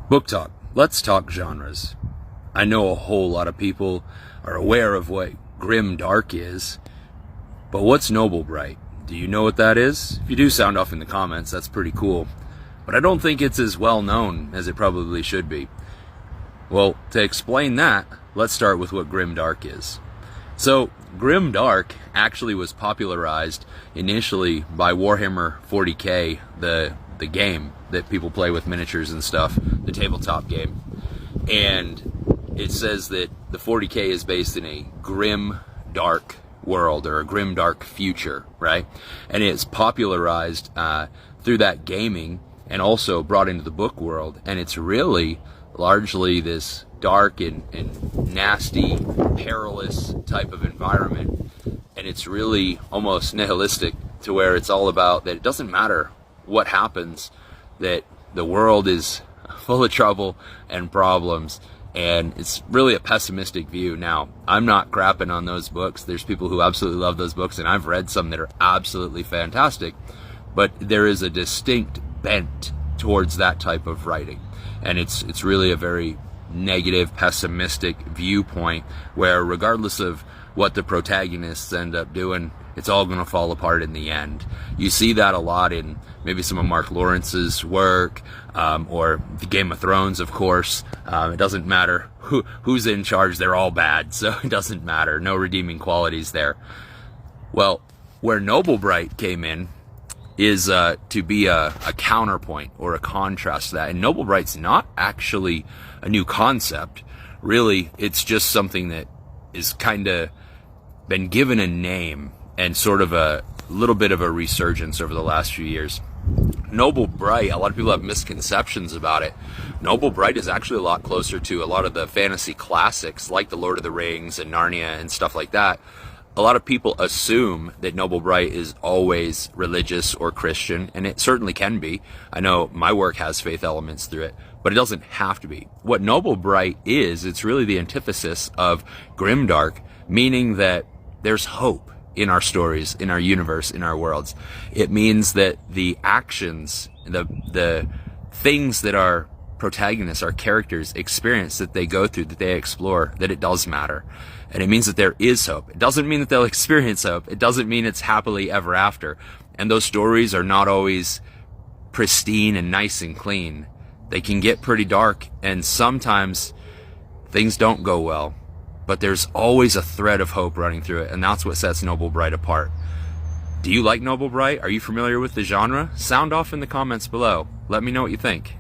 Book Talk. Let's talk genres. I know a whole lot of people are aware of what grim dark is, but what's Noblebright? Do you know what that is? If you do, sound off in the comments. That's pretty cool. But I don't think it's as well known as it probably should be. Well, to explain that, let's start with what grim dark is. So, grim dark actually was popularized initially by Warhammer 40k, the game that people play with miniatures and stuff, the tabletop game. And it says that the 40k is based in a grim dark world, or a grim dark future, right? And it's popularized through that gaming and also brought into the book world. And it's really largely this dark and nasty, perilous type of environment. And it's really almost nihilistic, to where it's all about that it doesn't matter what happens, that the world is full of trouble and problems, and it's really a pessimistic view. Now, I'm not crapping on those books. There's people who absolutely love those books, and I've read some that are absolutely fantastic, but there is a distinct bent towards that type of writing, and it's really a very negative, pessimistic viewpoint, where regardless of what the protagonists end up doing, it's all going to fall apart in the end. You see that a lot in maybe some of Mark Lawrence's work, or the Game of Thrones, of course. It doesn't matter who's in charge, they're all bad, so it doesn't matter. No redeeming qualities there. Well, where Noblebright came in is to be a counterpoint or a contrast to that. And Noblebright's not actually a new concept. Really, it's just something that is kind of been given a name and sort of a little bit of a resurgence over the last few years. Noblebright, a lot of people have misconceptions about it. Noblebright is actually a lot closer to a lot of the fantasy classics like the Lord of the Rings and Narnia and stuff like that. A lot of people assume that Noblebright is always religious or Christian, and it certainly can be. I know my work has faith elements through it, but it doesn't have to be. What Noblebright is, it's really the antithesis of grimdark, meaning that there's hope in our stories, in our universe, in our worlds. It means that the actions, the things that our protagonists, our characters experience, that they go through, that they explore, that it does matter. And it means that there is hope. It doesn't mean that they'll experience hope. It doesn't mean it's happily ever after. And those stories are not always pristine and nice and clean. They can get pretty dark, and sometimes things don't go well. But there's always a thread of hope running through it, and that's what sets Noblebright apart. Do you like Noblebright? Are you familiar with the genre? Sound off in the comments below. Let me know what you think.